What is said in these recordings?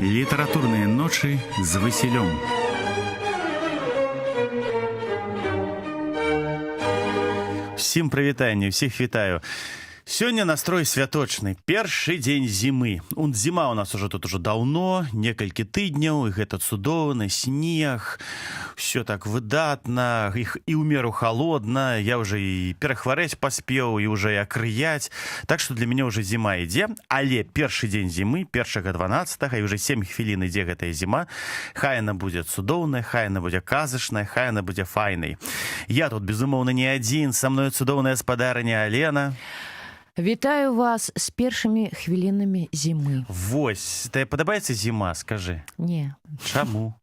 Літаратурныя ночы з Васілём. Всім прывітанне, всіх вітаю. Сёння настрой святочны, першы дзень зімы. Зіма у нас тут ужо даўно, некалькі тыдняў, і гэта цудоўны снег, все так выдатна, і ў меру холодна, я уже і перахварэць паспеў, і уже і акрыяць. Так што для мяне уже зіма ідзе, але першы дзень зімы, 1-12, і уже 7 хвілін ідзе гэтая зіма. Хай яна будзе цудоўная, хай яна будзе казачная, хай яна будзе файнай. Я тут, безумоўна, не адзін, са мною цудоўная спадарыня Алена. Вітаю вас з першымі хвілінамі зімы. Вось, тебе падабаецца зіма, скажы? Не. Чаму?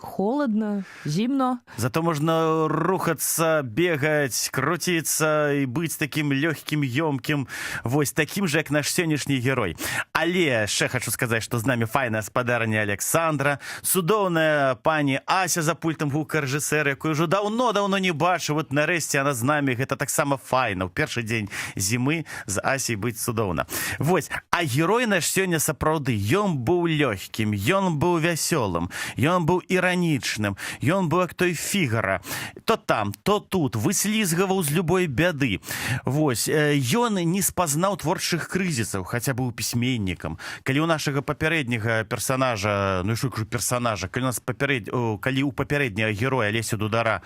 Холодно, зимно. Зато можно рухаться, бегать, крутиться и быть таким легким, ёмким, вось таким же, як наш сённяшні герой. Але ще хочу сказать, что з нами файная спадарня Александра, цудоўная пані Ася за пультом гукарэжысэра, якую ўжо давно не бачу. Вот нарэшце она з нами, гэта таксама файна. У першы дзень зімы з Асей быць цудоўна. Вось, а герой наш сёння сапраўды, ён быў лёгкім, ён быў вясёлым, ён быў іранічным, ён быў як той Фігара. То там, то тут, выслізгаваў з любой бяды. Вось, ён не спазнаў творчых крызісаў, хаця быў пісьменнікам. Калі ў нашага папярэдняга персанажа, ну і што кажу персанажа, калі ў папярэдняга героя Алесі Дудара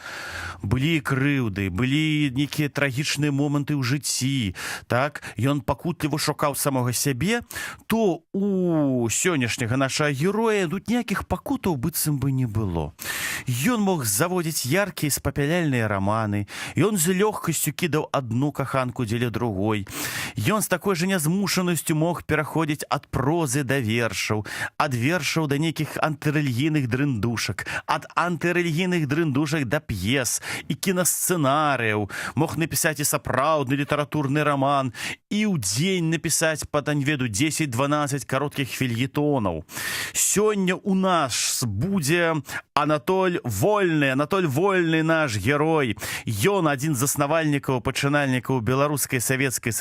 былі крыўды, былі нейкія трагічныя моманты ў жыцці, так, ён пакутліва шукаў самога сябе, то у сённяшняга нашага героя тут ніякіх пакутаў быццам бы не было. Ён мог заводзіць яркія спапяляльныя раманы, ён з лёгкасцю кідаў адну каханку дзеля другой. Ён з такой жа нязмушанасцю мог пераходзіць ад прозы да вершаў, ад вершаў да нейкіх антырэлігійных дрындушак, ад антырэлігійных дрындушак да п'ес і кінасцэнарыяў. Мог напісаць і сапраўдны літаратурны раман, і ў дзень напісаць па танведу 10-12 кароткіх фельетонаў. Сёння у нас будзе Анатоль Вольны наш герой. Ён адзін з заснавальнікаў, пачынальнікаў беларускай савецкай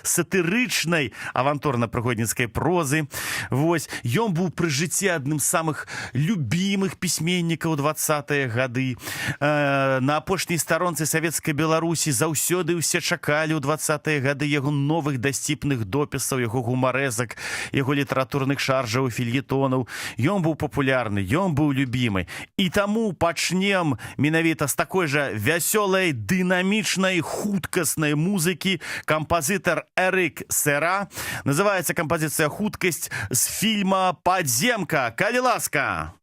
сатырычнай авантурна-прыгодніцкай прозы. Вось, ён быў пры жыцці адным з самых любімых пісьменнікаў 20-е гады. На апошняй старонцы савецкай Беларусі заўсёды ўсе чакалі ў 20-е гады яго новых дасціпных допісаў, яго гумарэзак, яго літаратурных шаржаў, фельетонаў. Ён быў папулярны, ён быў любімы. І таму пачнем менавіта з такой жа вясёлай, дынамічнай, хуткаснай музыкі. Кампазітар Эрик Сера. Называецца кампазіцыя «Хуткасць» з фільма «Падземка». Калі ласка!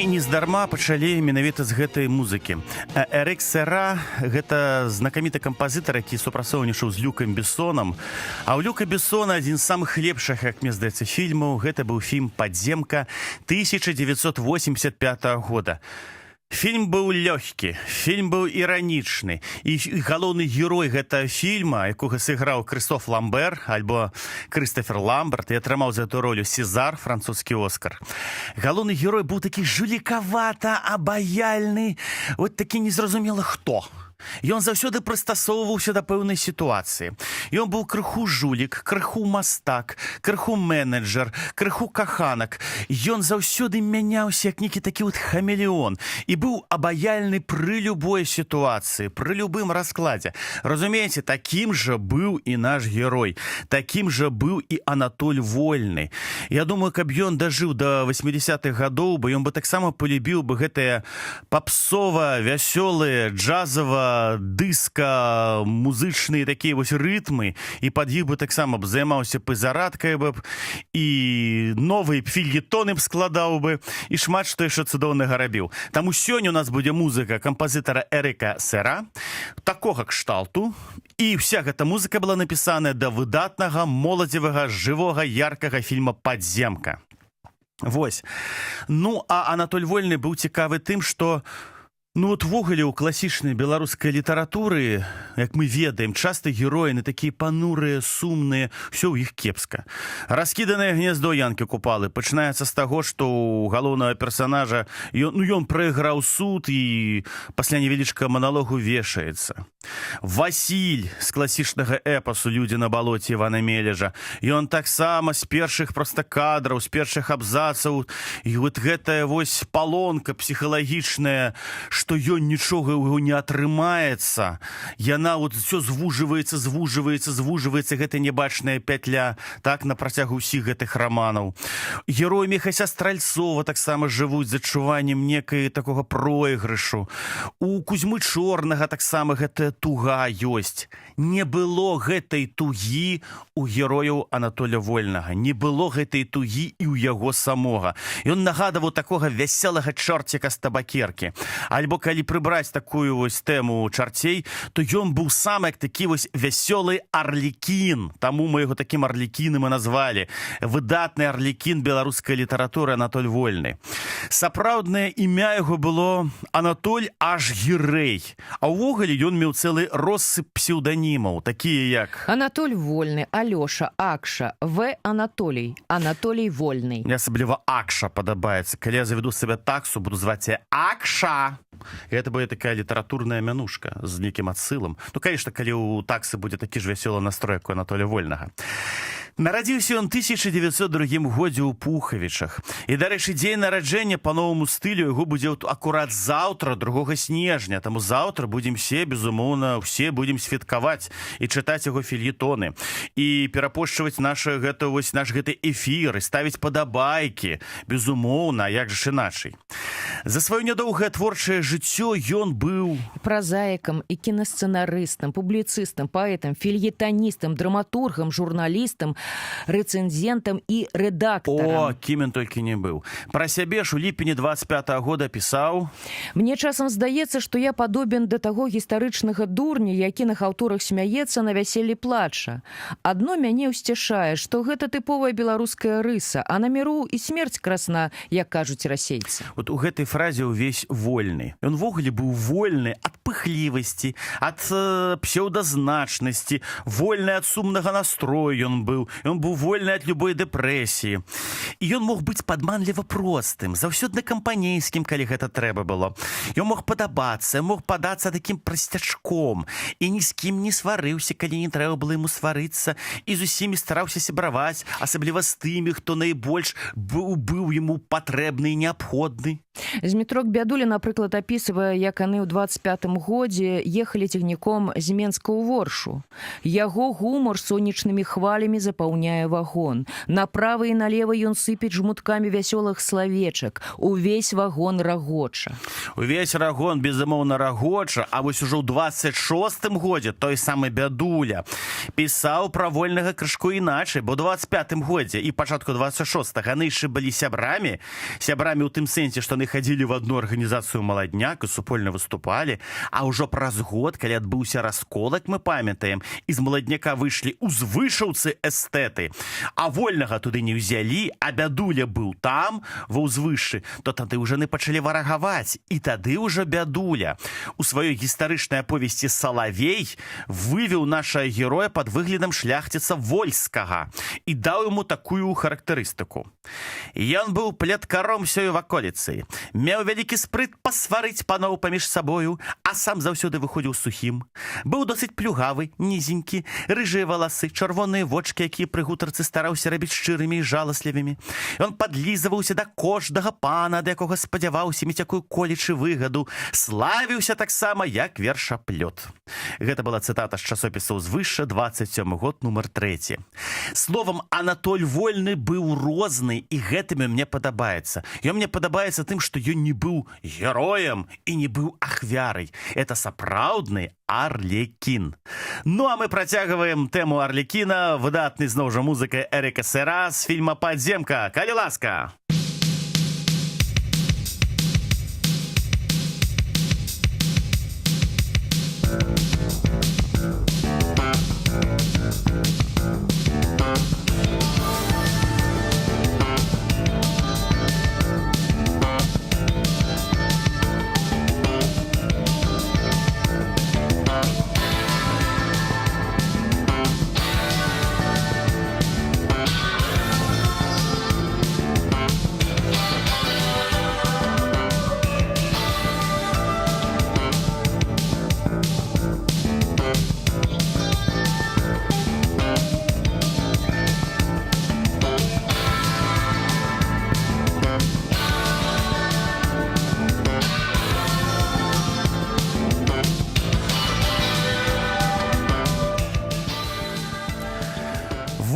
Нездарма пачалі менавіта з гэтай музыкі. Эрик Сера – гэта знакаміты кампазітар, які супрацоўнічаў з Люкам Бессонам. А ў Люка Бессона адзін з самых лепшых, як мне здаецца, фільмаў. Гэта быў фільм «Падземка» 1985 года. Фільм быў лёгкі, фільм быў іранічны. І галоўны герой гэтага фільма, якога сыграў Крыстоф Ламбер, альбо Крыстафер Ламберт, і атрымаў за эту ролю Сезар, французскі Оскар. Галоўны герой быў такі жулікавата, абаяльны, вот такі незразумела хто. Ён заўсёды прыстасоўваўся да пэўнай сітуацыі. Ён быў крыху жулік, крыху мастак, крыху менеджер, крыху каханак. Ён заўсёды мяняўся як нейкі такі вот хамелеон і быў абаяльны пры любой сітуацыі, пры любым раскладзе. Разумееце, такім жа быў і наш герой. Такім жа быў і Анатоль Вольны. Я думаю, каб ён дажыў да 80-х гадоў, бо ён бы таксама полюбіў бы гэтыя папсова, вясёлыя, джазава, дыска, музычныя такія вось рытмы, і пад іх бы таксама б займаўся б і зарадкай бы, і новыя фельетоны б складаў бы, і шмат што яшчэ цудоўнага рабіў. Таму сёння у нас будзе музыка кампазітара Эріка Сера, такога кшталту, і вся гэта музыка была напісаная да выдатнага, моладзевага, жывога, яркага фільма «Падземка». Вось. Ну, а Анатоль Вольны быў цікавы тым, што от ввогуле ў класічнай беларускай літаратуры, як мы ведаем, часта героі на такія панурыя, сумныя, ўсё ў іх кепска. Раскіданае гнездо Янкі Купалы пачынаецца з таго, што ў галоўнага персанажа ён прайграў суд і пасля невялічкага маналогу вешаецца. Васіль з класічнага эпасу «Людзі на балоце» Івана Мележа. Ён таксама з першых проста кадраў, з першых абзацаў, і вот гэтая вось палонка псіхалагічная, што ён нічога ў яго не атрымаецца. Яна вот все звужваецца, гэта небачная пятля, так, на працягу ўсіх гэтых раманаў. Герой Міхася Стральцова таксама жывуць з адчуваннем некай такога пройгрышу. У Кузьмы Чорнага таксама гэтая туга ёсць. Не было гэтай тугі у герояў Анатоля Вольнага. Не было гэтай тугі і ў яго самога. Ён нагадаваў такога вясёлага чорціка з табакеркі. Альбо калі прыбраць такую вось тэму чарцей, то ён быў сам як такі вось вясёлы арлікін. Таму мы яго такім арлікінам і назвалі. Выдатны арлікін беларускай літаратуры Анатоль Вольны. Сапраўднае імя яго было Анатоль Аж-Гірэй. А ўвогуле ён меў цэлы россып псеўданімаў, такія як Анатоль Вольны, Алёша, Акша, В. Анатолій, Анатолій Вольны. Мне асабліва Акша падабаецца. Калі я заведу сабе таксу, буду зваць яе Акша. І гэта будзе такая літаратурная мянушка з нейкім адсылам. Ну, конечно, калі ў таксы будзе такі ж вясёлы настрой, як у Анатоля Вольнага. Нарадзіўся ён 1902 годзе ў Пухавічах. І, дарэчы, дзень нараджэння па новаму стылю яго будзе акурат заўтра, 2 снежня. Таму заўтра будзем безумоўна, усе будзем святкаваць і чытаць яго фельетоны. І перапошчваць наш гэты эфір, і ставіць падабайкі. Безумоўна, а як ж іначай. За сваё нядоўгае творчае жыццё ён быў празаікам і кінасцэнарыстам, публіцыстам, паэтам, фельетаністам, драматургам, журналістам, рэцэнзентам і рэдактарам. О, кім ён толькі не быў. Пра сябе ж у ліпені 25-го года пісаў: «Мне часам здаецца, што я падобен да таго гістарычнага дурня, які на хаўтурах смяецца, на вяселлі плача. Адно мяне ўсцішае, што гэта тыповая беларуская рыса, а на міру і смерць красна, як кажуць расейцы». Вот у гэтай фразе ўвесь вольны. Ён ввогуле быў вольны ад пыхлівасці, ад псеўдазначнасці, вольны ад сумнага настрою ён быў. Ён быў вольны ад любой дэпрэсіі. І ён мог быць падманліва простым, заўсёдна кампанейскім, калі гэта трэба было. Ён мог падабацца, мог падацца такім прасцячком. І ні з кім не сварыўся, калі не трэба было яму сварыцца. І з усімі стараўся сябраваць, асабліва з тымі, хто найбольш быў яму патрэбны і неабходны. Змітрок Бядуля, напрыклад, апісвае, як яны ў 25-м годзе ехалі цягніком з Менска ў Воршу. Яго гумор сонечнымі хвалямі запаўняе вагон. Направа і налева ён сыпець жмуткамі вясёлых славечак. Увесь вагон рагоча. Увесь вагон, безумоўна, рагоча, а вось ужо ў 26-м годзе той самы Бядуля пісаў пра Вольнага крышку іначай, бо ў 25-м годзе і пачатку 26-га яны яшчэ былі сябрамі ў тым сэнсе, што яны яны хадзілі в одну арганізацыю «Маладняк» і супольна выступалі, а ўжо праз год, калі адбыўся расколат, мы памятаем, из «Маладняка» выйшлі узвышаўцы эстэты, а вольнага туды не ўзялі, а Бядуля быў там, ва ўзвышшы, то тады ўжо яны пачалі варагаваць, і тады ўжо Бядуля у сваёй гістарычнай аповесці «Салавей» вывеў нашага героя пад выглядам шляхціца Вольскага і даў яму такую характарыстыку. Ён быў пляткаром сёй ваколіцы, меў вялікі спрыт пасварыць паноў паміж сабою, а сам заўсёды выходзіў сухім. Быў досыць плюгавы, нізенькі, рыжыя валасы, чырвоныя вочкі, якія пры гутарцы стараўся рабіць шчырымі і жаласлівымі. Ён падлізваўся да кожнага пана, да якога спадзяваўся мець якую колечы выгаду, славіўся таксама як вершаплёт. Гэта была цытата з часопіса «Узвышша», 27 год, нумар 3. Словам, Анатоль Вольны быў розны, і гэтым мне падабаецца. Ён мне падабаецца тым, што ён не быў героем і не быў ахвярай. Это сапраўдны Арлекін. Ну, а мы працягваем тэму Арлекіна, выдатны зноў жа музыкай Эріка Сера з фільма «Падземка». Калі ласка!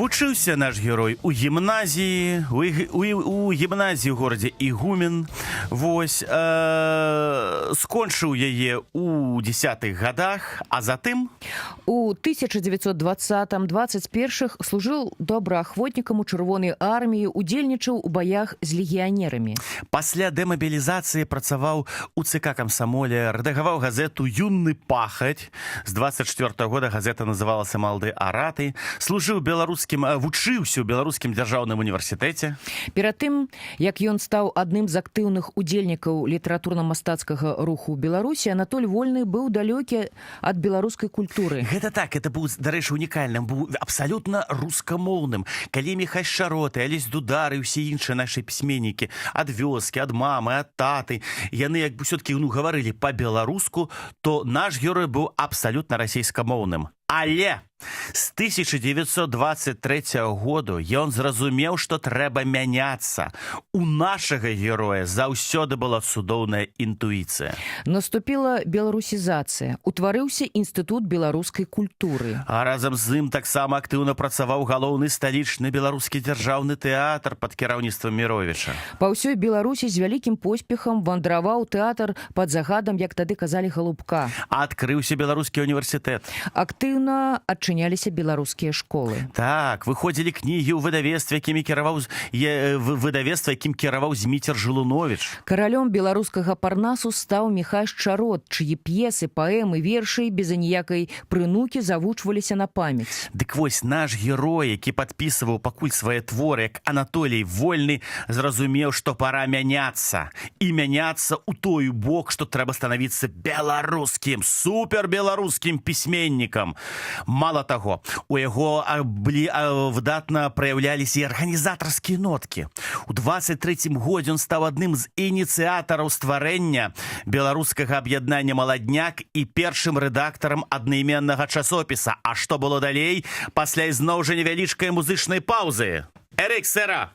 Вучыўся наш герой у гімназіі, у гімназіі ў горадзе Ігумен. Вось, скончыў яе ў 10-х гадах, а затым у 1920-21 служыў добраахвотнікам у Чырвонай арміі, удзельнічаў у баях з легіянерамі. Пасля дэмабілізацыі працаваў у ЦК камсамоле, рэдагаваў газету «Юны пахаць». З 24-го года газета называлася «Малды араты». Вучыўся ў Беларускім дзяржаўным універсітэце. Перад тым, як ён стаў адным з актыўных удзельнікаў літаратурна-мастацкага руху ў Беларусі, Анатоль Вольны быў далёкі ад беларускай культуры. Гэта так, это быў, дарэчы, унікальным, быў абсалютна рускамоўным. Калі Міхась Шароты, Алесь Дудар і ўсе іншыя нашы пісьменнікі ад вёскі, ад мамы, ад таты, яны як бы ўсё-такі гаварылі па-беларуску, то наш герой быў абсалютна расейскамоўным. Але з 1923 году ён зразумеў, што трэба мяняцца. У нашага героя заўсёды была цудоўная інтуіцыя. Наступіла беларусізацыя, утварыўся інстытут беларускай культуры. А разам з ім таксама актыўна працаваў галоўны сталічны беларускі дзяржаўны тэатр пад кіраўніцтвам Міровіча. Па ўсёй Беларусі з вялікім поспехам вандраваў тэатр пад загадам, як тады казалі, Галубка. Адкрыўся беларускі універсітэт. Актыўна адчыняліся беларускія школы. Так, выходзілі кнігі ў выдавецтве, якім кіраваў Зміцер Жылуновіч. Каралём беларускага парнасу стаў Міхась Шарот, чыі п'есы, паэмы, вершы без аніякай прынукі завучваліся на памяць. Дык вось наш герой, які падпісываў пакуль свае творы, як Анатолій Вольны, зразумеў, што пара мяняцца. І мяняцца ў той бок, што трэба станавіцца беларускім, супербеларускім пісьменнікам. Мало таго, у яго выдатна праяўляліся і арганізатарскія ноткі. У 23-м годзе ён стаў адным з ініцыятараў стварэння беларускага аб'яднання «Маладняк» і першым рэдактарам аднайменнага часопіса. А што было далей? Пасля ізноў жа невялічкай музычнай паўзы. Эрік Сера!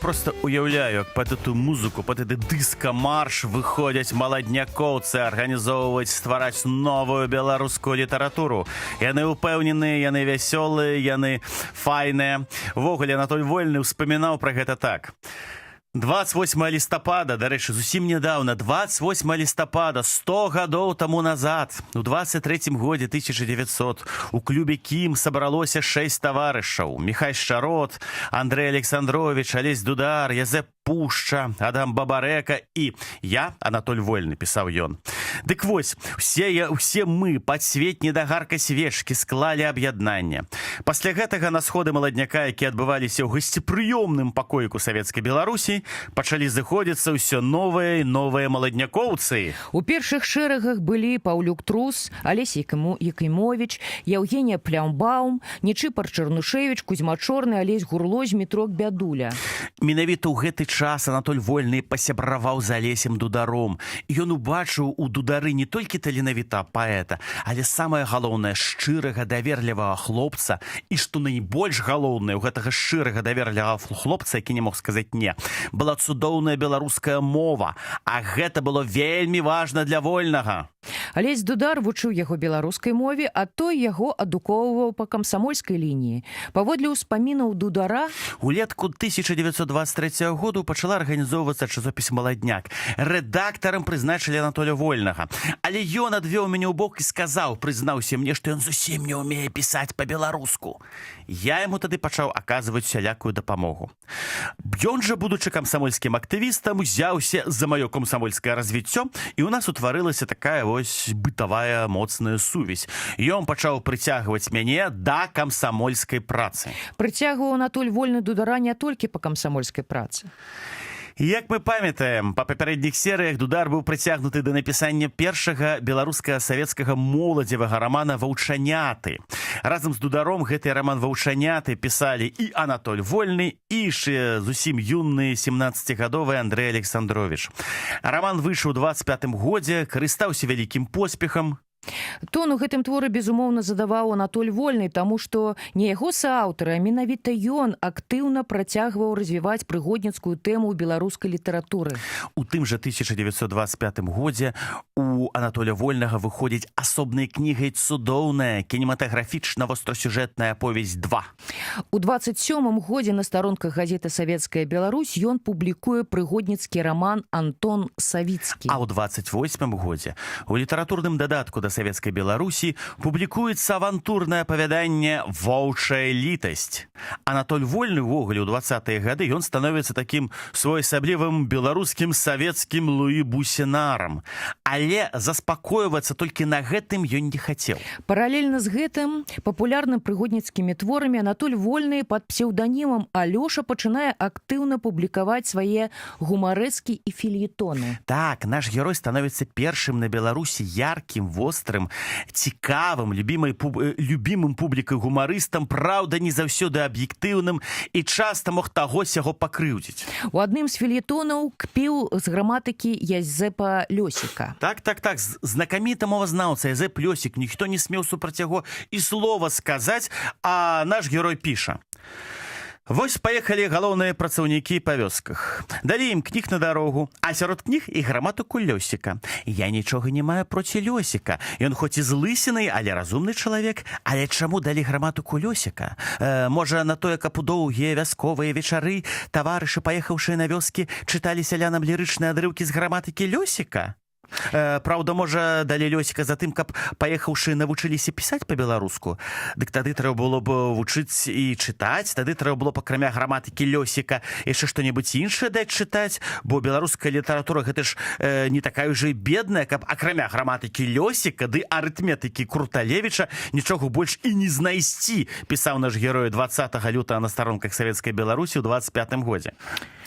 просто уяўляю, як под эту музыку, под этот дыско-марш выходзяць маладнякоўцы арганізоўваць, ствараць новую беларускую літаратуру. Яны ўпэўненыя, яны вясёлыя, яны файныя. Ввогуле, Анатоль Вольны ўспамінаў пра гэта так. 28 лістапада, дарэчы, зусім нядаўна, 28 лістапада, 100 гадоў таму назад, у 23 годзе 1900, у клубе «Кім» сабралося 6 таварышаў. Міхай Шчарот, Андрэй Александрович, Алесь Дудар, Язэп Пушча, Адам Бабарэка і я, Анатоль Вольны, пісаў ён. Дык вось, усе мы пад свет недагарка свечкі склалі аб'яднанне. Пасля гэтага на сходы маладняка, які адбываліся ў гасцепрыёмным пакоіку Савецкай Беларусі, пачалі зыходзіцца ўсё новыя і новыя маладнякоўцы. У першых шэрагах былі Паўлюк Трус, Алесь Якімовіч, Яўгенія Плямбаум, Нечыпар Чарнушевіч, Кузьма Чорны, Алесь Гурло, Змітрок Бядуля. Менавіта ў гэты час Анатоль Вольны пасябраваў з Алесем Дударом. Ён убачыў у Дудары не толькі таленавітага паэта, але самае галоўнае шчырага, даверлівага хлопца. І што найбольш галоўнае ў гэтага шчырага, даверлівага хлопца, які не мог сказаць «не», была цудоўная беларуская мова, а гэта было вельмі важна для Вольнага. Алесь Дудар вучыў яго беларускай мове, а той яго адукоўваў па камсамольскай лініі. Паводле ўспамінаў Дудара, улетку 1923 году пачала арганізоўвацца часопіс «Маладняк». Рэдактарам прызначылі Анатоля Вольнага. Але ён адвёў мяне ў бок і сказаў, прызнаўся мне, што ён зусім не ўмее пісаць па-беларуску. Я яму тады пачаў аказваць усялякую дапамогу. Ён жа, будучы камсамольскім актывістам, узяўся за маё камсамольскае развіццё, і ў нас утварылася такая вось бытавая моцная сувязь. Ён пачаў прыцягваць мяне да камсамольскай працы. Прыцягваў Анатоль Вольны Дудара не толькі па камсамольскай працы. Як мы памятаем, па папярэдніх серыях Дудар быў прыцягнуты да напісання першага беларускага савецкага моладзевага рамана «Ваўчаняты». Разам з Дударом гэты раман «Ваўчаняты» пісалі і Анатоль Вольны, і зусім юны 17-гадовы Андрэй Александрович. Раман выйшаў у 25-м годзе, карыстаўся вялікім поспехам. Тон у гэтым творы, безумоўна, задаваў Анатоль Вольны, таму што не яго сааўтары, а менавіта ён актыўна працягваў развіваць прыгодніцкую тэму ў беларускай літаратуры. У тым жа 1925 годзе у Анатоля Вольнага выходзіць асобнай кнігай цудоўная кінематаграфічна-вострасюжэтная аповесць 2. У 27-м годзе на старонках газеты «Савецкая Беларусь» ён публікуе прыгодніцкі раман «Антон Савіцкі». А ў 28-м годзе у літаратурным дадатку да Савецкай Беларусі публікуецца авантурнае апавяданне «Воўчая літасць». Анатоль Вольны ўвогуле ў 20-е гады ён становіцца такім своеасаблівым беларускім савецкім Луі Бусінарам. Але заспакойвацца толькі на гэтым ён не хацеў. Паралельна з гэтым папулярным прыгодніцкімі творамі Анатоль Вольны пад псеўданімам Алёша пачынае актыўна публікаваць свае гумарэскі і фельетоны. Так, наш герой становіцца першым на Беларусі яркім, вострым, цікавым, любімым публікай гумарыстам, праўда, не заўсёды аб'ектыўным і часта мог таго-сяго пакрыўдзіць. У адным з фельетонаў кпіў з граматыкі Язэпа Лёсіка. Так, знакаміты мовазнаўца Язэп Лёсік, ніхто не смеў супраць яго і слова сказаць, а наш герой піша. Вось паехалі галоўныя працаўнікі па вёсках. Далі ім кніг на дарогу, а сярод кніг і граматыку Лёсіка. Я нічога не маю проці Лёсіка. Ён хоць і з лысінай, але разумны чалавек. Але чаму далі граматыку Лёсіка? Можа, на тое, каб у доўгія вясковыя вечары таварышы, паехаўшыя на вёскі, чыталі сялянам лірычныя адрыўкі з граматыкі Лёсіка? Праўда, можа, далі Лёсіка за тым, каб паехаўшы навучыліся пісаць па-беларуску. Дык тады трэба было б вучыць і чытаць, тады трэба было б акрамя граматыкі Лёсіка яшчэ што-небудзь іншае даць чытаць, бо беларуская літаратура гэта ж не такая ўжо і бедная, каб акрамя граматыкі Лёсіка ды арытметыкі Круталевіча нічога больш і не знайсці, пісаў наш герой 20 лютага на старонках Савецкай Беларусі ў 25-м годзе.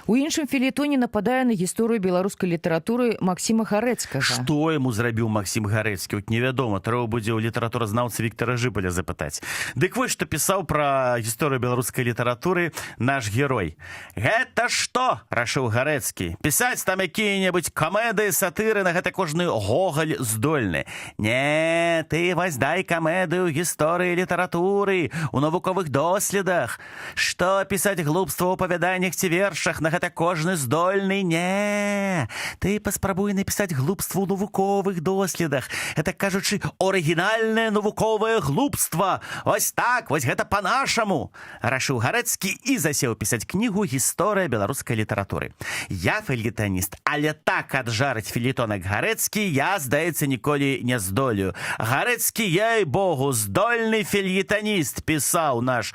У іншым філетоне нападае на гісторыю беларускай літаратуры Максіма Гарэцкага. Што яму зрабіў Максім Гарэцкі? От невядома, трэба будзе ў літаратуразнаўцы Віктара Жыбаля запытаць. Дык вось што пісаў пра гісторыю беларускай літаратуры наш герой. Гэта што, рашыў Гарэцкі, пісаць там якія-небудзь камедыі, сатыры, на гэта кожны гоголь здольны. Не, ты вось дай камедыю гісторыі літаратуры, у навуковых доследах. Што пісаць глупства ў апавяданнях ці вершах, на гэта кожны здольны? Не, ты паспрабуй напісаць глупства ў навуковых доследах. Это, кажучы, орыгінальнае навуковае глупства. Вось так, вось гэта па-нашаму. Рашыў Гарэцкі і засеў пісаць кнігу «Гісторыя беларускай літаратуры». Я фельетаніст, але так аджарыць фельетонак Гарэцкі я, здаецца, ніколі не здолею. Гарэцкі, ей-богу, здольны фельетаніст, пісаў наш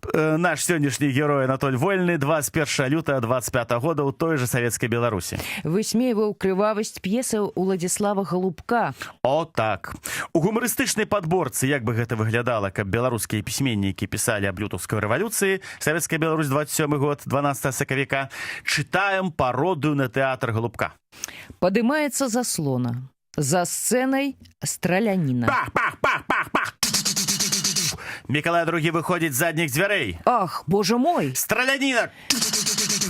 сённяшні герой Анатоль Вольны 21 лютага 25 года ў той жа савецкай Беларусі. Высмейваў крывавасць п'есаў Уладзіслава Галубка. О, так. У гумарыстычнай падборцы, як бы гэта выглядала, каб беларускія пісьменнікі пісалі аб лютаўскай рэвалюцыі, Савецкая Беларусь, 27 год, 12 сакавіка, чытаем пародыю на тэатр Галубка. Падымаецца заслона. За сцэнай страляніна. Пах, пах, пах, пах, пах! Мікалай II выходзіць з задніх дзвярэй. Ах, боже мой! Страляніна!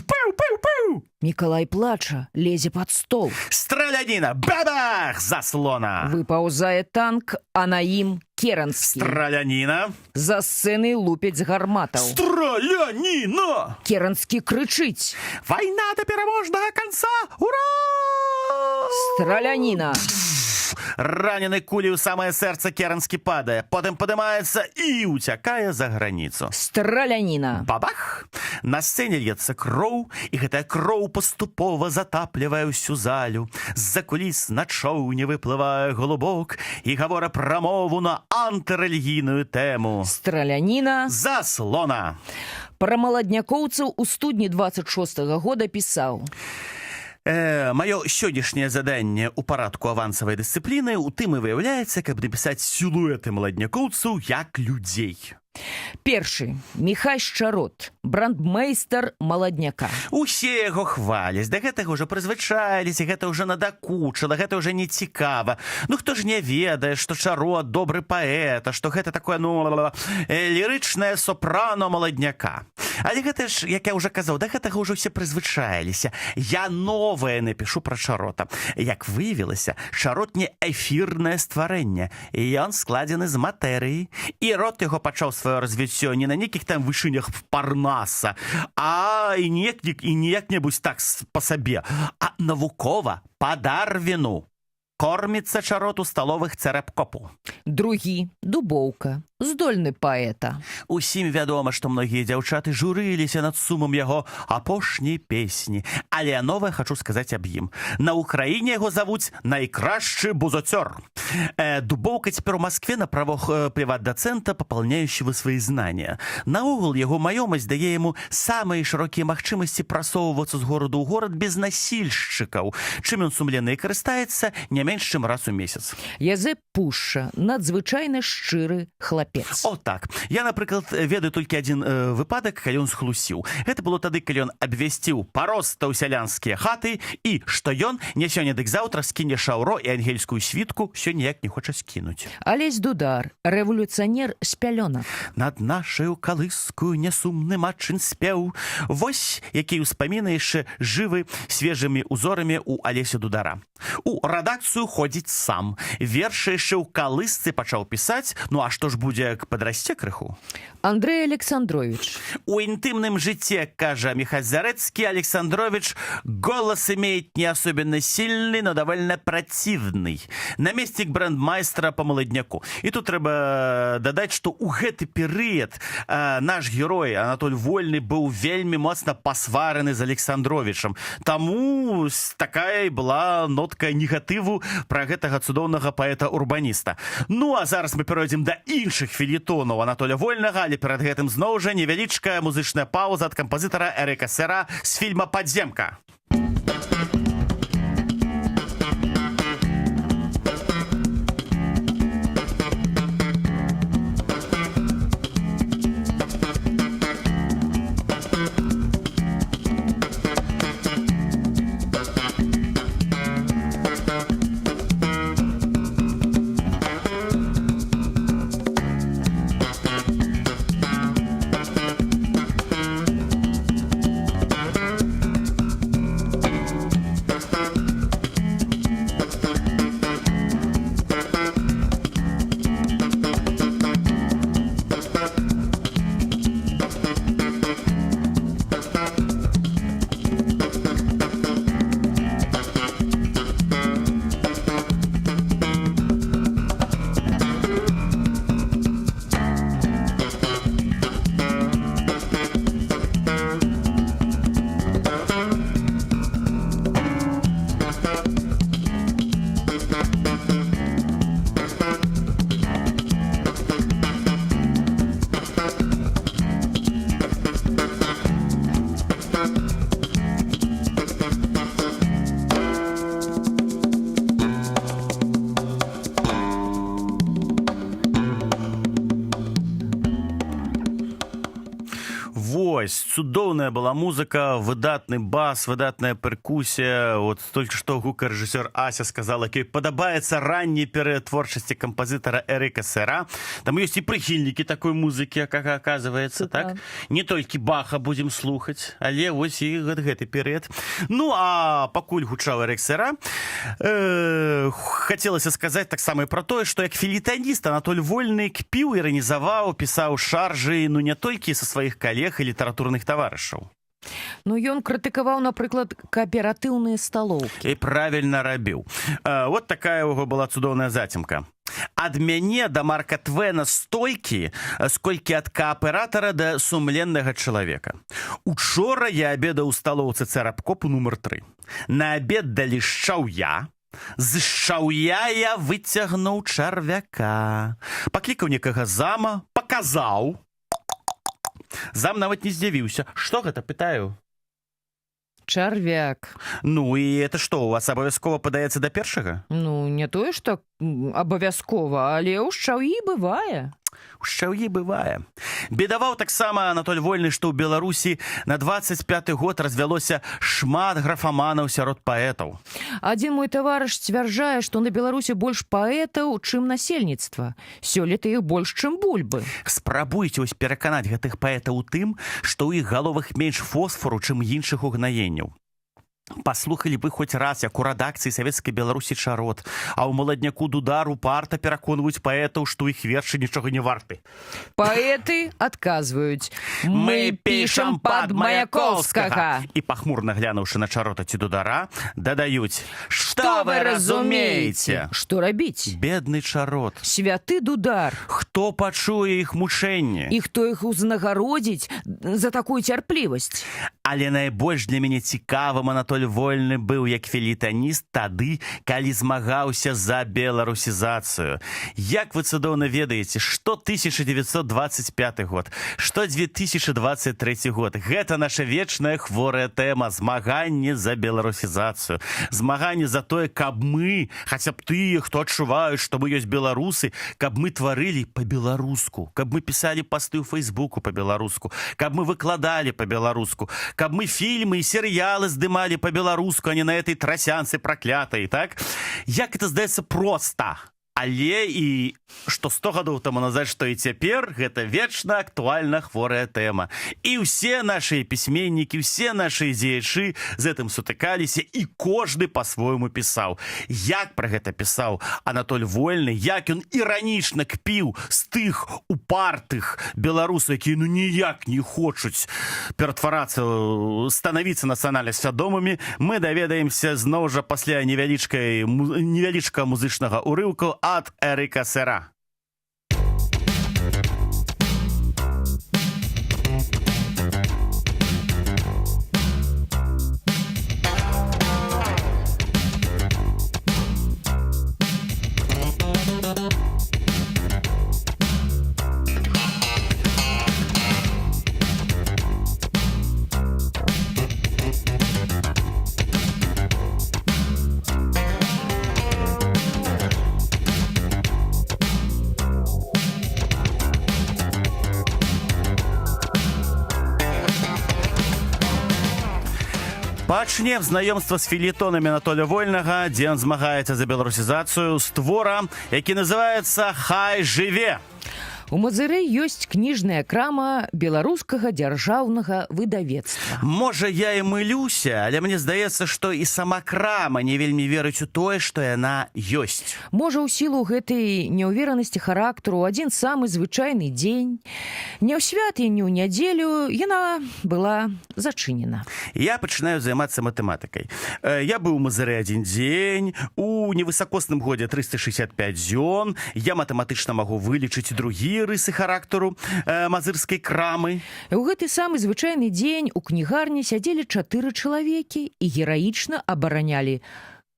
Пау, пау, пау! Мікалай плача, лезе пад стол. Страляніна! Бабах! Заслона! Выпаўзае танк, а на ім Керанскі. Страляніна! За сцэнай лупяць з гарматаў. Страляніна! Керанскі крычыць. Вайна да пераможнага канца! Ура! Страляніна! Ранены кулей у самае сэрца Керанскі падае, потым падымаецца і ўцякае за граніцу. Страляніна! Бабах! На сцэне льецца кроў, і гэтая кроў паступова затаплівае ўсю залю. З-за куліс на чоўне выплывае голубок і гавора прамову на антырэлігійную тэму. Страляніна! Заслона! Пра маладнякоўцаў у студні 26-го года пісаў. Маё сённяшняе заданне ў парадку авансавай дысцыпліны у тым і выяўляецца, каб напісаць сілуэты маладнякоўцаў як людзей. Першы. Міхась Чарот, брандмейстер маладняка. Усе яго хваляць, да гэтага ўжо прызвычаіліся, гэта ўжо надакучыла, гэта ўжо не цікава. Ну хто ж не ведае, што Чарот добры паэт, што гэта такое, лірычнае сопрано маладняка. Але гэта ж, як я ўжо казаў, да гэтага ўжо все прызвычаіліся. Я новае напішу пра Чарота. Як выявілася, Чарот не эфірнае стварэнне, і ён складзены з матэрыі, і род яго пачаў сваё развіццё не на нейкіх там вышынях Парнаса, а і не як-небудзь так па сабе, а навукова па Дарвіну. Корміцца Чарот у сталовых цэрэбкопу. Другі. Дубоўка. Здольны паэта. Усім вядома, што многія дзяўчаты журыліся над сумам яго апошняй песні. Але я новае хачу сказаць аб ім. На ўкраіне яго завуць найкрашчы бузацёр. Дубоўка цяпер у Маскве на правах прыват-дацэнта, папаўняючага свае знання. Наогул яго маёмасць дае яму самыя шырокія магчымасці прасоўвацца з гораду ў горад без насільшчыкаў, чым ён сумленна і карыстаецца не менш чым раз у месяц. Язэп Пушча. Надзвычайна шчыры хлапец. О, так. Я, напрыклад, ведаю толькі адзін выпадак, калі ён схлусіў. Гэта было тады, калі ён абвясціў пароста ў сялянскія хаты і што ён не сёння дык заўтра скіне шаўро і ангельскую світку, сёння ніяк не хоча скінуць. Алесь Дудар. Рэвалюцыянер з пялёнак. Над нашаю калыскую нясумны матчын спеў. Вось, які ўспаміны яшчэ жывы свежымі узорамі ў Алеся Дудара. У рэдакцыю ходзіць сам. Вершы яшчэ ў калысцы пачаў пісаць, ну а што ж будзе, як падрасце крыху? Андрей Александрович. У интимном житте, кажа Михаил Зарецкий, Александрович голос имеет не особенно сильный, но довольно противный. Наместник брендмайстра по маладняку. И тут трэба дадаць, што ў гэты перыяд наш герой Анатоль Вольны быў вельмі моцна пасвараны з Александровичам. Таму такая была нотка негатыву пра гэтага цудоўнага паэта-урбаніста. Ну а зараз мы перайдзем да іншых фельетонаў Анатоля Вольнага, але перад гэтым зноў жа невялічкая музычная пауза ад кампазітара Эрыка Сера з фільма «Падземка». цудоўная была музыка, выдатны бас, выдатная перкусія. Вот только што гукарэжысёр Ася сказала, якой падабаецца ранні перыяд творчасці кампазітара Эрика Сера. Там ёсць і прыхільнікі такой музыкі, как оказывается, так? Не толькі Баха будзем слухаць, але вось і гэты перыяд. Ну, а пакуль гучаў Эрик Сера, хацелася сказаць таксама і пра тое, што як філітаніст Анатоль Вольны кпіў, іранізаваў, пісаў шаржы, ну не толькі са сваіх калег і літаратурных таварышаў. Ну, ён крытыкаваў, напрыклад, кааператыўныя сталоўкі. І правільна рабіў. Вот такая ў яго была цудоўная зацімка. Ад мяне да Марка Твена столькі, сколькі ад кааператара да сумленнага чалавека. Учора я абедаў у сталоўцы Царапкопу нумар 3. На абед далі шчаўя. З шчаўя я выцягнуў чарвяка. Паклікаў некага зама, паказаў. Зам нават не здзівіўся. Што гэта, пытаю? Чарвяк. Ну, і это што, у вас абавязкова падаецца да першага? Ну, не тое, што абавязкова, але ў шчаўі бывае. У шчаўі бывае. Бедаваў таксама Анатоль Вольны, што ў Беларусі на 25-й год развялося шмат графаманаў сярод паэтаў. Адзін мой таварыш сцвярджае, што на Беларусі больш паэтаў, чым насельніцтва. Сёлета іх больш, чым бульбы. Спрабуйце вось пераканаць гэтых паэтаў у тым, што ў іх галовах менш фосфору, чым іншых угнаенняў. Паслухалі бы хоць раз, як у рэдакцыі Савецкай Беларусі чарот, а ў маладняку Дудар упарта пераконваюць паэтаў, што іх вершы нічога не варты. Паэты адказваюць: «Мы пішам пад Маяковскага!» І пахмурна глянуўшы на чарота ці Дудара, дадаюць: «Што вы разумееце?» Што рабіць? Бедны чарот. Святы Дудар. Хто пачуе іх мучэнні? І хто іх узнагародзіць за такую цярплівасць? Але найбольш для мяне цікавым Анатоль Вольны быў як філітаніст тады, калі змагаўся за беларусізацыю. Як вы цудоўна ведаеце, што 1925 год, што 2023 год. Гэта наша вечная хворая тэма — змаганне за беларусізацыю. Змаганне за тое, каб мы, хаця б тыя, хто адчуваюць, што мы ёсць беларусы, каб мы тварылі па-беларуску, каб мы пісалі пасты ў Фейсбуку па-беларуску, каб мы выкладалі па-беларуску, каб мы фільмы і серыялы здымалі по-беларуску, а не на этой трасянцы проклятай, так? Як это здаецца проста. Але і што 100 гадоў таму назад, што і цяпер, гэта вечна актуальна хворая тэма. І ўсе нашыя пісьменнікі, ўсе нашыя дзеячы з гэтым сутыкаліся, і кожны па-свойму пісаў. Як пра гэта пісаў Анатоль Вольны, як ён іранічна кпіў з тых упартых беларусаў, якія ну ніяк не хочуць ператварацца, станавіцца нацыянальна свядомымі, мы даведаемся зноў жа пасля невялічкага музычнага ўрыўку ад Эрика Сера. Пачнем знаёмства з філетонамі Анатоля Вольнага, дзе ён змагаецца за беларусізацыю, з твора, які называецца «Хай жыве». У Мазыры ёсць кніжная крама беларускага дзяржаўнага выдавецтва. Можа, я і мылюся, але мне здаецца, што і сама крама не вельмі верыць у тое, што яна ёсць. Можа, у сілу гэтай няўверанасці характару адзін самы звычайны дзень, не ў свят і не ў нядзелю, яна была зачынена. Я пачынаю займацца матэматыкай. Я быў у Мазыры адзін дзень, у невысакосным годзе 365 дзён, я матэматычна магу вылічыць другі рысы характару мазырскай крамы. У гэты самы звычайны дзень у кнігарні сядзелі 4 чалавекі і гераічна абаранялі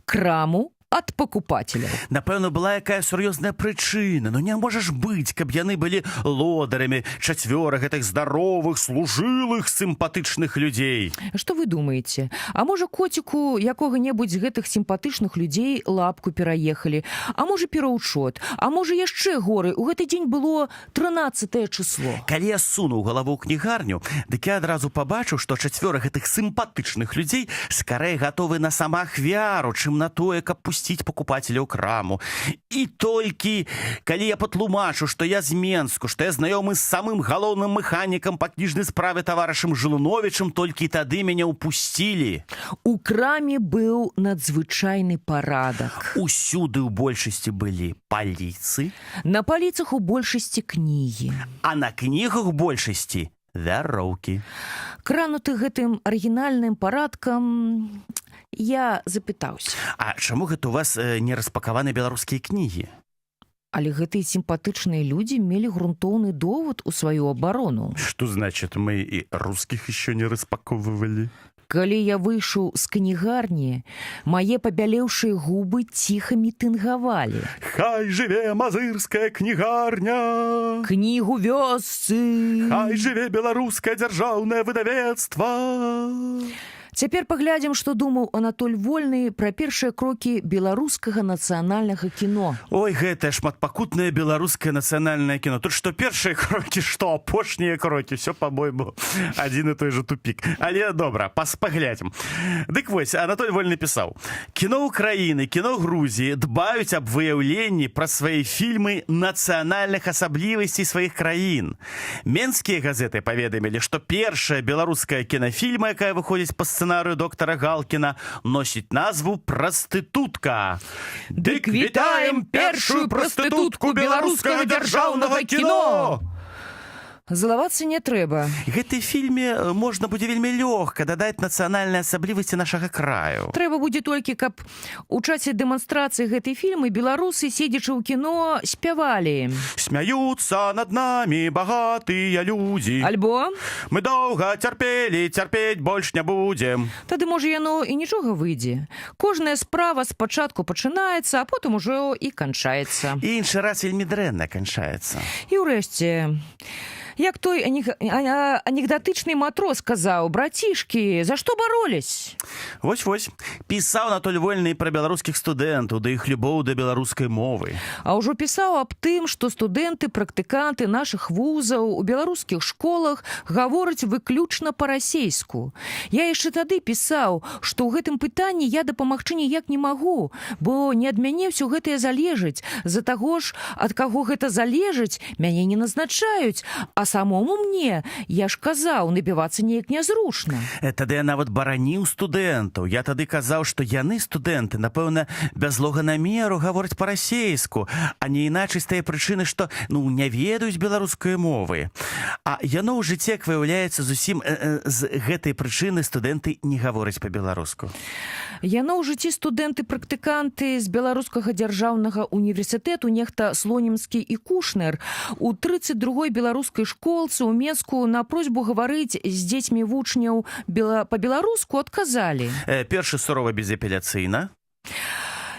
краму ад пакупацеляў. Напэўна, была якая сур'ёзная прычына. Ну не можа ж быць, каб яны былі лодарамі чацвёра гэтых здаровых, служылых, сімпатычных людзей. Што вы думаеце? А можа, коціку якога-небудзь з гэтых сімпатычных людзей лапку пераехалі? А можа, пераўчот? А можа, яшчэ горы? У гэты дзень было 13 число. Калі я сунуў галаву ў кнігарню, дык я адразу пабачыў, што чацвёра гэтых сімпатычных людзей скарэй гатовы на самаахвяру, чым на тое, каб пусціць пакупацеля ў краму. І толькі, калі я патлумачу, што я з Менску, што я знаёмы з самым галоўным механікам па кніжнай справе таварышам Жылуновічам, толькі тады мяне ўпусцілі. У краме быў надзвычайны парадак. Усюды ў большасці былі паліцы, На паліцах у большасці кнігі. а на кнігах у большасці вяроўкі. Крануты гэтым арыгінальным парадкам, я запытаўся. А чаму гэта у вас не распакаваны беларускія кнігі? Але гэтыя сімпатычныя людзі мелі грунтоўны довод у сваю абарону. Что значит, мы и русских еще не распаковывали? Калі я выйшаў з кнігарні, мае пабялеўшыя губы ціха мітынгавалі. Хай жыве мазырская кнігарня! Кнігу вёсцы! Хай жыве беларускае дзяржаўнае выдавецтва! Цяпер паглядзім, што думаў Анатоль Вольны пра першыя крокі беларускага нацыянальнага кіно. Ой, гэтае шматпакутнае беларускае нацыянальнае кіно. Тут што першыя крокі, што апошнія крокі. Всё, па-мойму, адзін і той жа тупік. Але добра, паглядзім. Дык вось, Анатоль Вольны пісаў. Кіно Украіны, кіно Грузіі дбаюць аб выяўленні пра свае фільмы нацыянальных асаблівасцей сваіх краін. Менскія газеты паведамілі, што першая беларуская кінафільма, якая выходзіць па сцэнарыю доктара Галкіна, носіць назву «Прастытутка». Дык вітаем першую прастытутку беларускага дзяржаўнага кіно! Залавацца не трэба. Гэтай фільме можна будзе вельмі лёгка дадаць нацыянальныя асаблівасці нашага краю. Трэба будзе толькі, каб у часе дэманстрацыі гэтай фільмы беларусы, седзячы ў кіно, спявалі. Смяюцца над намі багатыя людзі. Альбо Мы доўга цярпелі, цярпець больш не будзем. тады, можа, яно і нічога выйдзе. Кожная справа спачатку пачынаецца, а потым ужо і канчаецца. І іншы раз вельмі дрэнна канчаецца. І ўрэшце, як той анекдатычны матрос казаў: «Братішкі, за што баролись?» Вось-вось. Пісаў Анатоль Вольны пра беларускіх студэнтаў, да іх любоў да беларускай мовы. А ўжо пісаў аб тым, што студэнты, практыканты нашых вузаў у беларускіх школах гавораць выключна па-расейску. Я яшчэ тады пісаў, што ў гэтым пытанні я дапамагчы ніяк не магу, бо не ад мяне ўсё гэтае залежыць. З-за таго ж, ад каго гэта залежыць, мяне не назначаюць, а самому мне, я ж казаў, набівацца неяк нязручна. Тады я нават бараніў студэнтаў. Я тады казаў, што яны, студэнты, напэўна, без злога намеру гавораць па-расейску, а не іначай з тае прычыны, што, не ведаюць беларускай мовы. А яно ў жыцці, як выяўляецца, зусім з гэтай прычыны студэнты не гавораць па-беларуску. Яно ў жыцці студэнты-практыканты з беларускага дзяржаўнага універсітэту, нехта Слонімскі і Кушнер, у 32-й беларускай школцы ў Менску на просьбу гаварыць з дзецьмі вучняў па-беларуску адказалі. Першы сурова безапеляцыйна.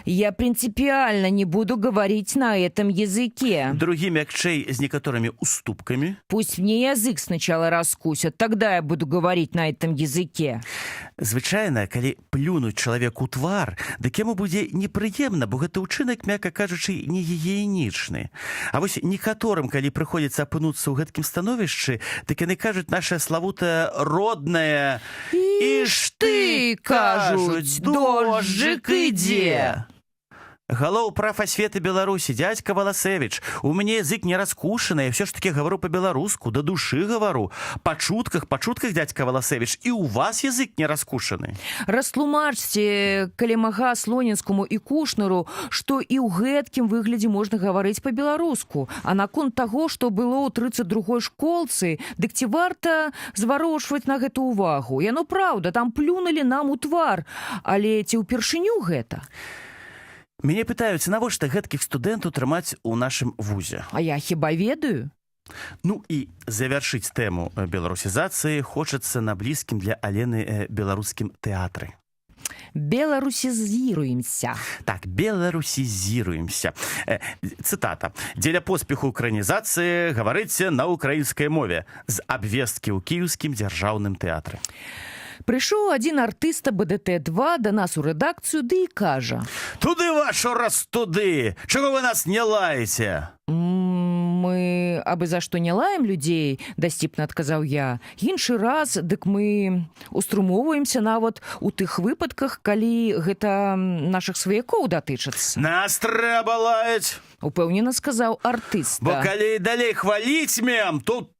Я принципиально не буду говорить на этом языке. Другі мякчэй з некаторымі уступкамі. Пусть мне язык сначала раскусят, тогда я буду говорить на этом языке. Звычайна, калі плюнуць чалавеку ў твар, дык яму будзе непрыемна, бо гэта ўчынак, мякка кажучы, не гігіенічны. А вось некаторым, калі прыходзіцца апынуцца ў гэткім становішчы, дык яны кажуць наша славутая родная «Ишь ты, кажуць, дожджык ідзе!» Галоў прав асветы Беларусі, дядька Валасевіч, у мяне язык не раскушаны, я все ж таки говорю по-беларуску, да души говорю. По чутках, дядька Валасевіч, і у вас язык не раскушаны. Растлумачце, калі мага Слонінскому і Кушнеру, што і ў гэткім выглядзе можна гаварыць по-беларуску. А наконт таго, што было ў 32-й школцы, дык ці варта зварочваць на гэту увагу? Яно праўда, там плюнулі нам у твар, але ці ўпершыню гэта? Мяне пытаюць, навошта гэткіх студэнтаў трымаць у нашым вузе? А я хіба ведаю? І завяршыць тэму беларусізацыі хочацца на блізкім для Алены беларускім тэатры. Беларусізіруемся. Так, беларусізіруемся. Цытата. Дзеля поспеху экранізацыі гаварыце на ўкраінскай мове з абвесткі ў кіеўскім дзяржаўным тэатры. Прыйшоў адзін артыста БДТ-2 да нас у рэдакцыю ды і кажа: Туды вашу раз туды! Чаго вы нас не лаеце? Мы абы за што не лаем людзей, дасціпна адказаў я. Іншы раз, дык мы уструмоўваемся нават у тых выпадках, калі гэта нашых сваякоў датычыцца. Нас трэба лаяць! Упэўнена сказаў артыста. Бо калі далей хваліць мем, тут...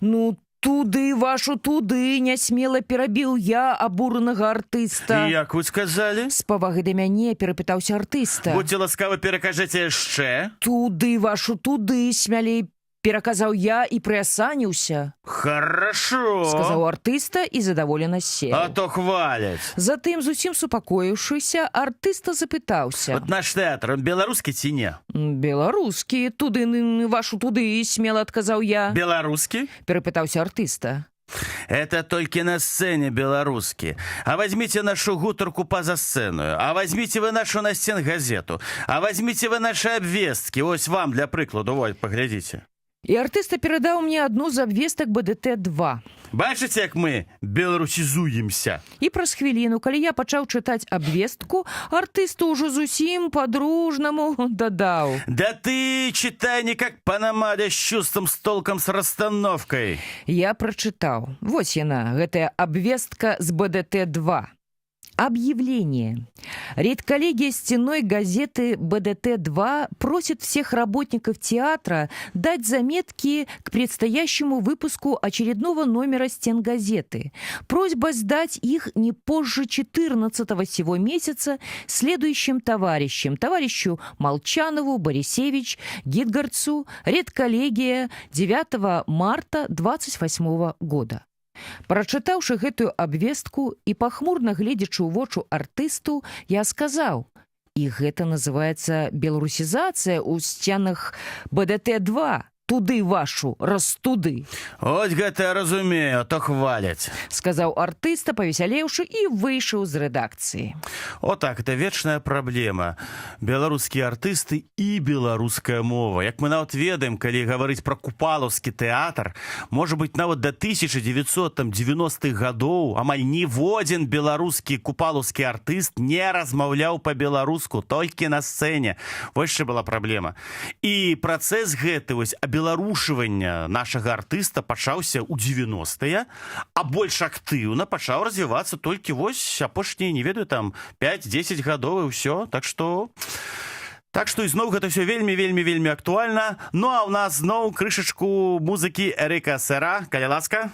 Ну, туды вашу туды, нясмела перабіў я абуранага артыста. Як вы сказалі? З павагай да мяне перапытаўся артыста. Будьце ласкавы, перакажыце яшчэ. Туды вашу туды, смялей пераказаў я і прыасаніўся. Хорошо. Сказаў артыста і задаволена сеў. А то хваляць. Затым, зусім супакоіўшыся, артыста запытаўся. Вот наш тэатр, он беларускі ці не? Беларускі, туды вашу туды, смела адказаў я. Беларускі? Перапытаўся артыста. Это только на сцене белорусский. А возьмите нашу гутарку поза сценою. А возьмите вы нашу настен газету. А возьмите вы наши обвестки. Ось вам для прикладу. Вот, поглядите. І артыста перадаў мне адну з абвестак БДТ-2. Бачыце, як мы беларусізуемся? І праз хвіліну, калі я пачаў чытаць абвестку, артыста ўжо зусім па-дружнаму дадаў: Да ты читай не как Панамада с чувством, с толком, с расстановкой. Я прочитал. Вот яна, гэтая обвестка с БДТ-2. Объявление. Редколлегия стенной газеты БДТ-2 просит всех работников театра дать заметки к предстоящему выпуску очередного номера стенгазеты. Просьба сдать их не позже 14-го сего месяца следующим товарищам. Товарищу Молчанову, Борисевич, Гитгардцу, редколлегия 9 марта 28 года. Прачытаўшы гэтую абвестку і пахмурна гледзячы ў вочы артысту, я сказаў: і гэта называецца беларусізацыя ў сценах БДТ-2. Туды вашу, раз туды. Ось гэта я разумею, то хваляць. Сказаў артыста, павесялеўшы, і выйшаў з рэдакцыі. О так, это вечная праблема. Беларускія артысты і беларуская мова. Як мы нават ведаем, калі гаварыць пра купалаўскі тэатр, можа быць, нават да 1990-х гадоў амаль ніводзін беларускі купалаўскі артыст не размаўляў па-беларуску, толькі на сцэне. Вось што была праблема. І працэс гэты вось абеларушывання нашага артыста пачаўся ў 90-е, а больш актыўна пачаў развівацца толькі вось апошнія, не ведаю, там 5-10 гадоў і ўсё. Так што ізноў гэта ўсё вельмі актуальна. Ну а ў нас зноў крышачку музыкі Эрика Сера, калі ласка.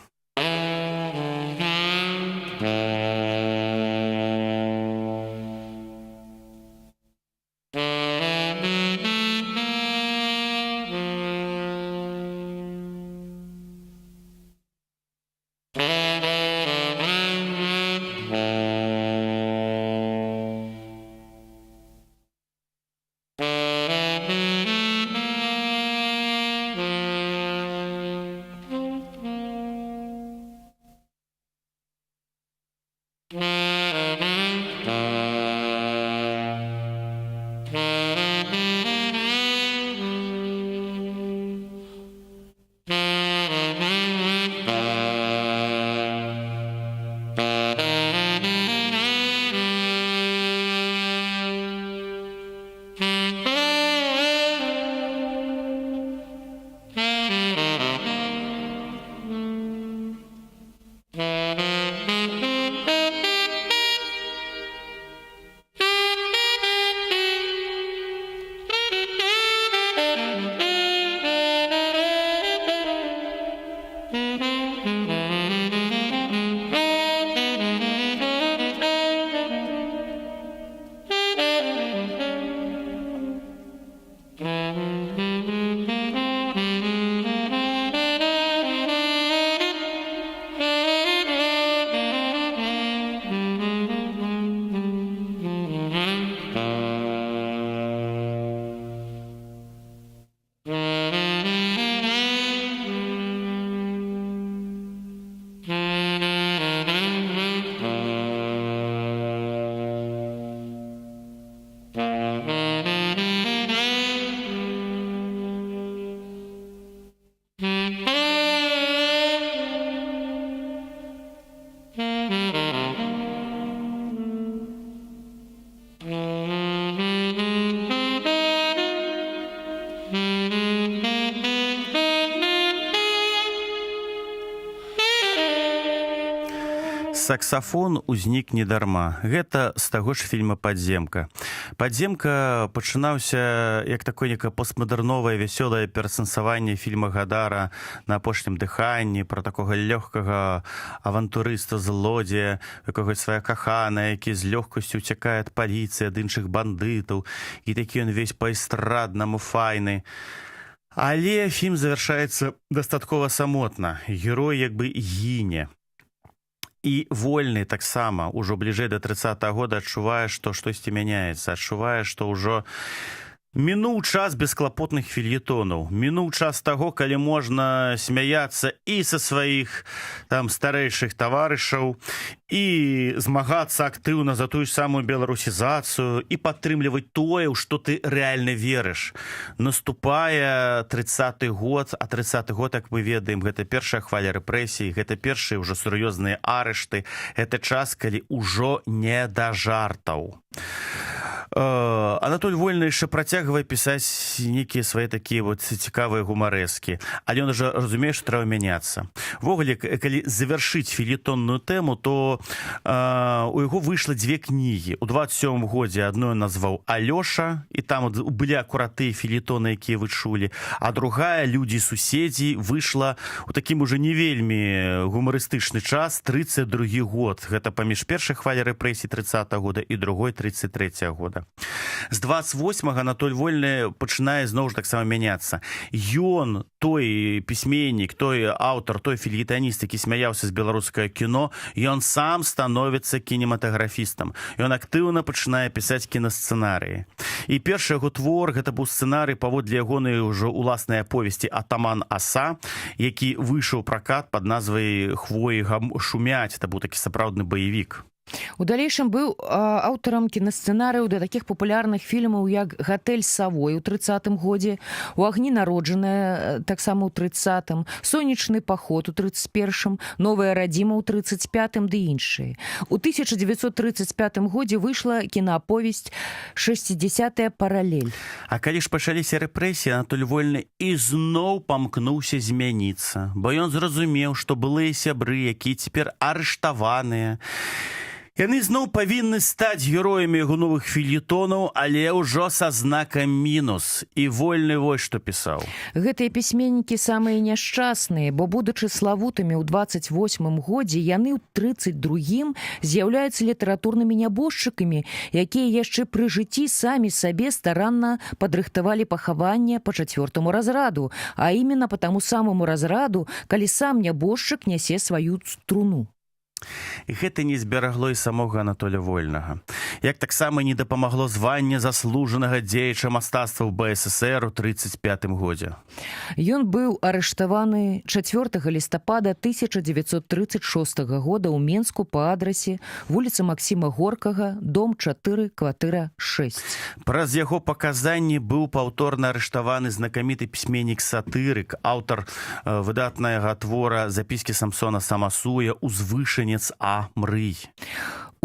Саксафон узнік недарма. Гэта з таго ж фільма «Падземка». «Падземка» пачынаўся як такое некае постмадэрновае вясёлае перасэнсаванне фільма Гадара «На апошнім дыханні», пра такога лёгкага авантурыста злодзея, якога свая каханая, які з лёгкасцю уцякае ад паліцыі, ад іншых бандытаў, і такі ён весь па-эстраднаму файны. Але фільм завяршаецца дастаткова самотна. Герой як бы гіне. І Вольны таксама ўжо бліжэй да 30-го года адчувае, што штосьці мяняецца, адчувае, што ўжо мінуў час бесклапотных фельетонаў, мінуў час таго, калі можна смяяцца і са сваіх там старэйшых таварышаў, і змагацца актыўна за тую ж самую беларусізацыю, і падтрымліваць тое, у што ты рэальна верыш. Наступае 30-й год, а 30-й год, як мы ведаем, гэта першая хваля рэпрэсій, гэта першыя ўжо сур'ёзныя арышты, гэта час, калі ўжо не да жартаў. Анатоль Вольны яшчэ працягвае пісаць нейкія свае такія вот цікавыя гумарэскі, але ён уже разумее, што трэба мяняцца. Ввогуле, калі завяршыць фельетонную тэму, то у яго выйшла дзве кнігі. У 27-м годзе адну ён назваў «Алёша», і там былі акурат тыя фельетоны, якія вы чулі, а другая «Людзі суседзі» выйшла у такім уже не вельмі гумарыстычны час, 32-й год. Гэта паміж першай хваляй рэпрэсій 30-го года і другой 33-го года. З 28-го Анатоль Вольны пачынае зноў ж таксама мяняцца. Ён, той пісьменнік, той аўтар, той фельетаніст, які смяяўся з беларускае кіно, ён сам становіцца кінематаграфістам. Ён актыўна пачынае пісаць кінасцэнарыі. І першы яго твор, гэта быў сцэнарый паводле ягонай ужо уласнай аповесці «Атаман Аса», які выйшаў пракат пад назвай «Хвоі шумяць». Это быў такі сапраўдны баевік. У далейшым быў аўтарам кінасцэнарыяў да такіх папулярных фільмаў, як «Гатэль з савой» у 30-м годзе, «У агні народжаная» таксама ў 30-м, «Сонечны паход» у 31-м, «Новая радзіма» ў 35-м ды іншыя. У 1935 годзе выйшла кінааповесць «60-я паралель». А калі ж пачаліся рэпрэсіі, Анатоль Вольны ізноў памкнуўся змяніцца, бо ён зразумеў, што былыя сябры, якія цяпер арыштаваныя, яны зноў павінны стаць героямі яго новых фельетонаў, але ўжо са знакам мінус. І Вольны вось што пісаў. Гэтыя пісьменнікі самыя няшчасныя, бо, будучы славутымі ў 28-м годзе, яны ў 32-м з'яўляюцца літаратурнымі нябожчыкамі, якія яшчэ пры жыцці самі сабе старанна падрыхтавалі пахаванне па 4-му разраду, а іменно па таму самому разраду, калі сам нябожчык нясе сваю труну. Гэта не зберагло і самога Анатоля Вольнага. Як таксама не дапамагло званне заслужанага дзеяча мастацтва ў БССР у 35-м годзе. Ён быў арыштаваны 4 лістапада 1936 года ў Менску па адрасе вуліца Максіма Горкага, дом 4, кватэра 6. Праз яго паказанні быў паўторна арыштаваны знакаміты пісьменнік-сатырык, аўтар выдатнага твора «Запіскі Самсона Самасуя», узвышанец А. Мрый.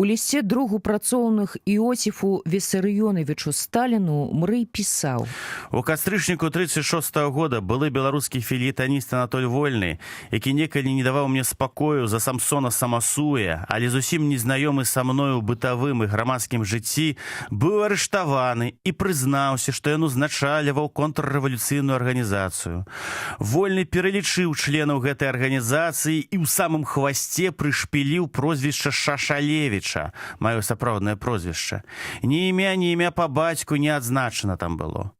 У лісце другу працоўных Іосіфу Вісарыёнавічу Сталіну Мрый пісаў: У кастрычніку 36-го года былы беларускі фельетаніст Анатоль Вольны, які некалі не даваў мне спакою за Самсона Самасуя, але зусім незнаёмы са мною ў бытавым і грамадскім жыцці, быў арыштаваны і прызнаўся, што ён узначальваў контррэвалюцыйную арганізацыю. Вольны пералічыў членаў гэтай арганізацыі і ў самым хвасце прышпіліў прозвішча Шашалевіч, маё сапраўднае прозвішча. Ні імя па бацьку не адзначана там было.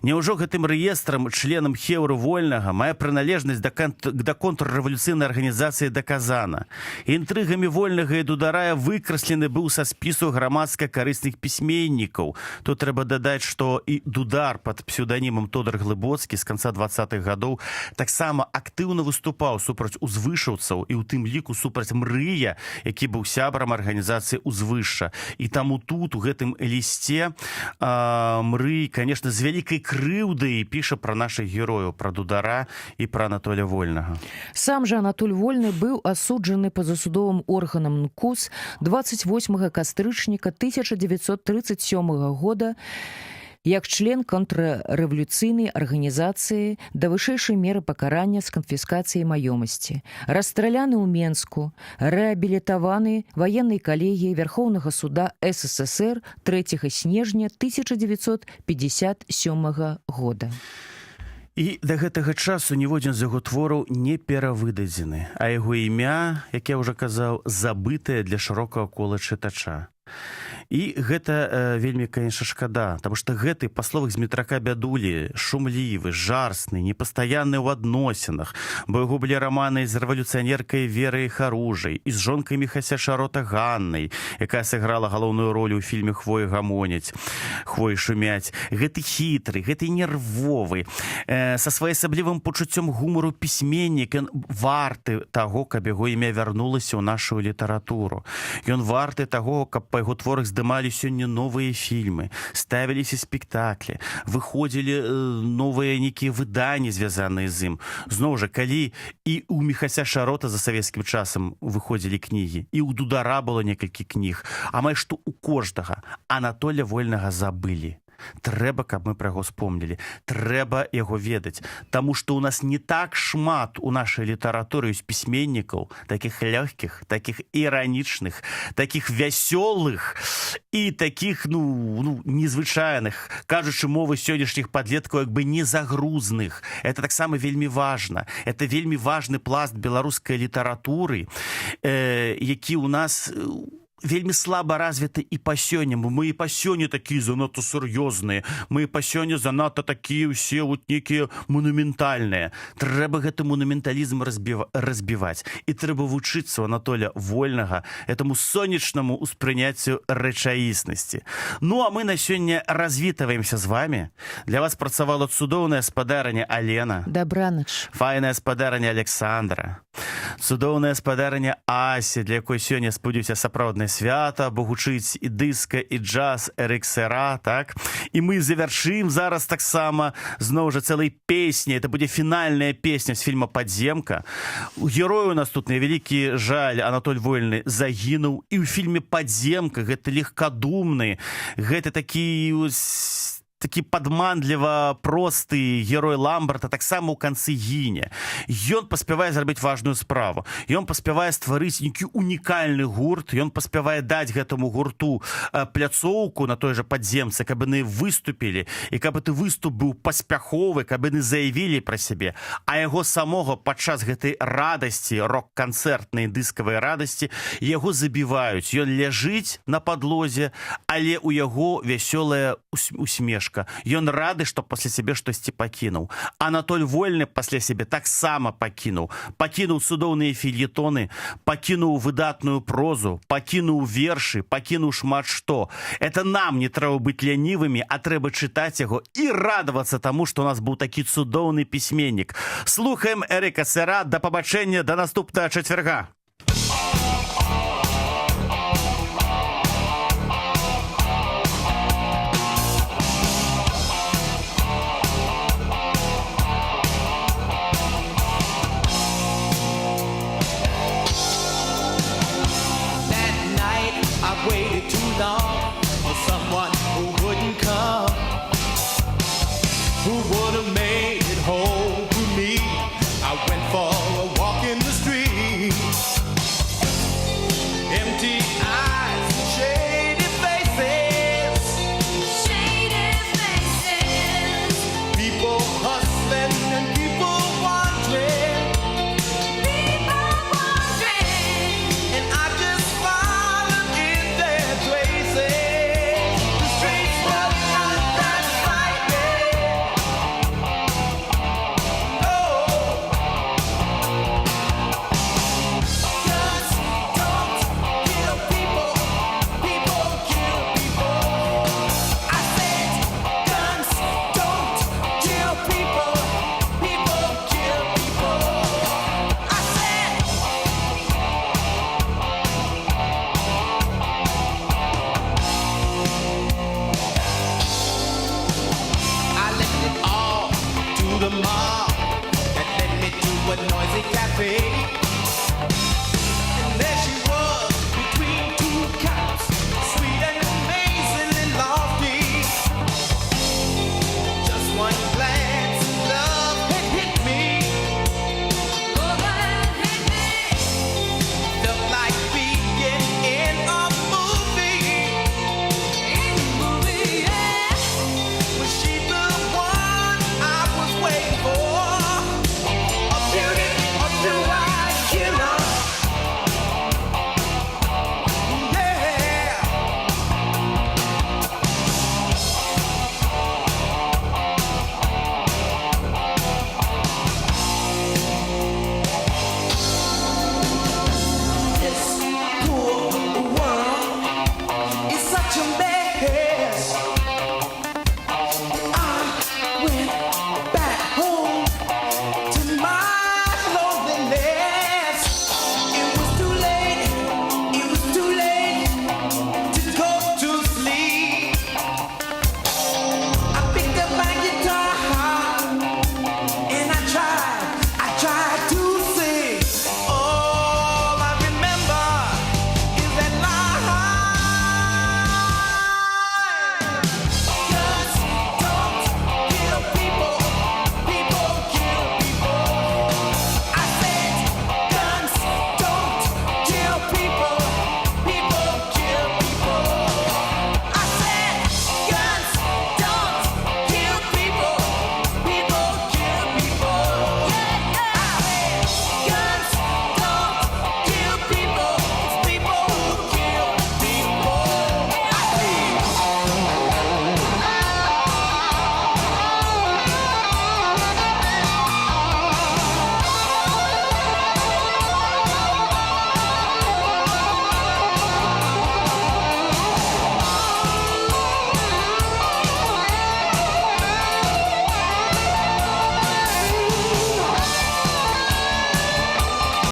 Няўжо гэтым рэестрам членам Хеўры Вольнага мая прыналежнасць да контррэвалюцыйнай арганізацыі даказана. Інтрыгамі Вольнага і Дударая выкраслены быў са спісу грамадска-карысных пісьменнікаў. Тут трэба дадаць, што і Дудар пад псеўданімам Тодар Глыбоцкі з канца 20-х гадоў таксама актыўна выступаў супраць узвышаўцаў і ў тым ліку супраць Мрыя, які быў сябрам арганізацыі «Узвышша». І таму тут, у гэтым лісце, Мрый, конечно, з вялікай крыўдай піша пра нашых герояў, пра Дудара і пра Анатоля Вольнага. Сам жа Анатоль Вольны быў асуджаны пазасудовым органам НКУС 28 кастрычніка 1937 года як член контррэвалюцыйнай арганізацыі да вышэйшай меры пакарання з канфіскацыяй маёмасці, расстраляны ў Менску, рэабілітаваны ваеннай калегіяй Вярхоўнага суда СССР 3 снежня 1957 года. І да гэтага часу ніводзін з яго твораў не перавыдадзены, а яго імя, як я ўжо казаў, забытае для шырокага кола чытача. І гэта вельмі, конечно, шкада, потому что гэты, па словах Змітрака Бядулі, шумлівы, жарсны, непастаянны ў адносінах, бо яго былі раманы з рэвалюцыянеркай Верай Харужай і з жонкай Міхася Шарота Ганнай, якая сыграла галоўную ролю ў фільме «Хвоі гамоняць», «Хвоі шумяць». Гэты хітры, гэты нервовы, са своеасаблівым пачуццём гумару пісьменнік, ён варты таго, каб яго імя вярнулася ў нашу літаратуру. Ён варты таго, каб па яго творах здымалі сёння новыя фільмы, ставіліся спектаклі, выходзілі новыя нейкія выданні, звязаныя з ім. Зноў жа, калі і ў Міхася Шарота за савецкім часам выходзілі кнігі, і ў Дудара было некалькі кніг, амаль што ў кожнага Анатоля Вольнага забылі. Трэба, каб мы пра яго спомнілі. Трэба яго ведаць. Таму што ў нас не так шмат у нашай літаратуры ёсць пісьменнікаў, такіх лёгкіх, такіх іранічных, такіх вясёлых і такіх, незвычайных, кажучы мовы сённяшніх падлеткаў, як бы незагрузных. Это таксама вельмі важна. Это вельмі важны пласт беларускай літаратуры, які ў нас вельмі слаба развіты і па сёння. Мы і па сёння такія занадта сур'ёзныя, мы і па сёння занадта такія ўсе нейкія манументальныя. Трэба гэты манументалізм разбіваць. І трэба вучыцца у Анатоля Вольнага этаму сонечнаму ўспрыняццю рэчаіснасці. Ну, а мы на сёння развітваемся з вами. Для вас працавала цудоўная спадарыня Алена. Дабранач. Файная спадарыня Александра. Цудоўная спадарыня Ася, для якой сёння, спадзяюся, сапраўднае свята, бо гучыць і дыска, і джаз, РХР, так? І мы завяршым зараз таксама зноў жа цэлай песняй. Это будзе фінальная песня з фільма «Падземка». У герою у нас тут невялікі жаль, Анатоль Вольны загінуў. І ў фільме «Падземка» гэты легкадумны, гэты такі падманліва просты герой Ламбарта таксама ў канцы гіне. Ён паспявае зрабіць важную справу. Ён паспявае стварыць нейкі унікальны гурт, ён паспявае даць гэтаму гурту пляцоўку на той жа «Падземцы», каб яны выступілі, і каб гэты выступ быў паспяховы, каб яны заявілі пра сябе. А яго самога падчас гэтай радасці, рок-канцэртнай дыскавай радасці, яго забіваюць. Ён ляжыць на падлозе, але ў яго вясёлая усмешка. Ён рады, што пасля сябе штосьці пакінуў. Анатоль Вольны пасля сябе таксама пакінуў. Пакінуў цудоўныя фельетоны, пакінуў выдатную прозу, пакінуў вершы, пакінуў шмат што. Это нам не трэба быць лянівымі, а трэба чытаць яго і радавацца таму, што у нас быў такі цудоўны пісьменнік. Слухаем РХР. Да пабачэння, да наступнага чацвярга. Waited too long for someone who wouldn't come, who would have made it whole to me. I went for a walk in the street, empty eyes, shady faces, people hustling and people wandering, and I just followed in their traces. The streets were not that frightening. Oh, guns don't kill people, people kill people. I said, guns don't kill people, people kill people. I said, I left it all to the mob that led me to a noisy cafe.